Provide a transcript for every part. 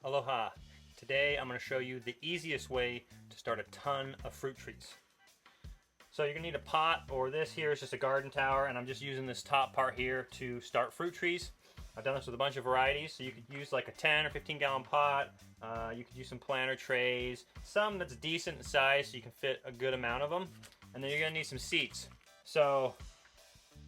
Aloha. Today I'm going to show you the easiest way to start a ton of fruit trees. So you're going to need a pot, or this here is just a garden tower, and I'm just using this top part here to start fruit trees. I've done this with a bunch of varieties, so you could use like a 10 or 15 gallon pot. You could use some planter trays, some that's decent in size so you can fit a good amount of them. And then you're going to need some seeds. So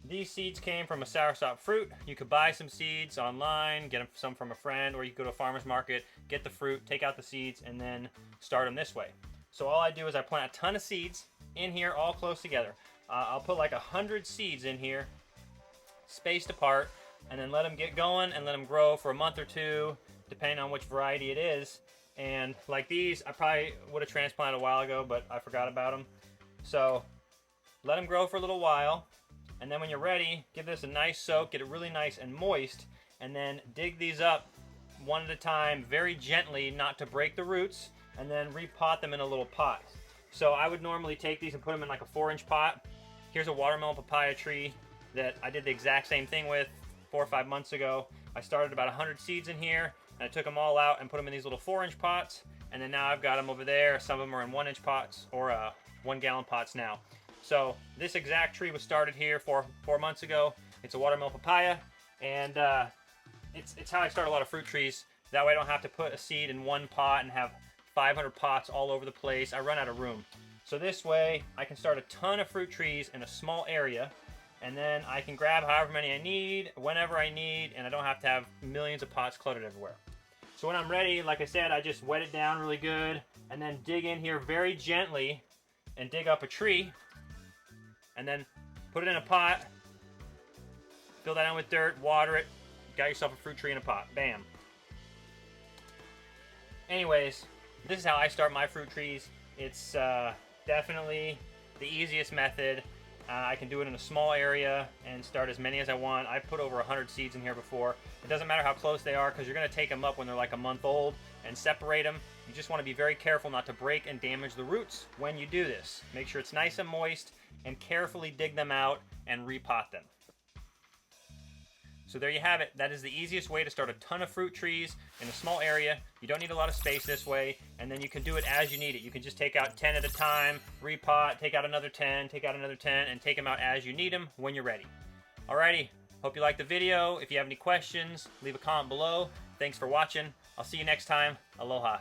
these seeds came from a soursop fruit. You could buy some seeds online, get some from a friend, or you could go to a farmer's market, get the fruit, take out the seeds, and then start them this way. So all I do is I plant a ton of seeds in here, all close together. I'll put like 100 seeds in here, spaced apart, and then let them get going and let them grow for a month or two, depending on which variety it is. And like these, I probably would have transplanted a while ago, but I forgot about them. So let them grow for a little while. And then when you're ready, give this a nice soak, get it really nice and moist, and then dig these up one at a time, very gently, not to break the roots, and then repot them in a little pot. So I would normally take these and put them in like a 4-inch pot. Here's a watermelon papaya tree that I did the exact same thing with 4 or 5 months ago. I started about 100 seeds in here, and I took them all out and put them in these little 4-inch pots, and then now I've got them over there. Some of them are in 1-inch pots or 1-gallon pots now. So this exact tree was started here 4 months ago. It's a watermelon papaya, and it's how I start a lot of fruit trees. That way I don't have to put a seed in one pot and have 500 pots all over the place. I run out of room. So this way I can start a ton of fruit trees in a small area, and then I can grab however many I need, whenever I need, and I don't have to have millions of pots cluttered everywhere. So when I'm ready, like I said, I just wet it down really good, and then dig in here very gently and dig up a tree. And then put it in a pot, fill that in with dirt, water it, got yourself a fruit tree in a pot. Bam. Anyways, this is how I start my fruit trees. It's definitely the easiest method. I can do it in a small area and start as many as I want. I put over 100 seeds in here before. It doesn't matter how close they are, because you're going to take them up when they're like a month old and separate them. You just want to be very careful not to break and damage the roots when you do this. Make sure it's nice and moist, and carefully dig them out and repot them. So there you have it. That is the easiest way to start a ton of fruit trees in a small area. You don't need a lot of space this way, and then you can do it as you need it. You can just take out 10 at a time, repot, take out another 10, take out another 10, and take them out as you need them when you're ready. Alrighty, hope you liked the video. If you have any questions, leave a comment below. Thanks for watching. I'll see you next time. Aloha.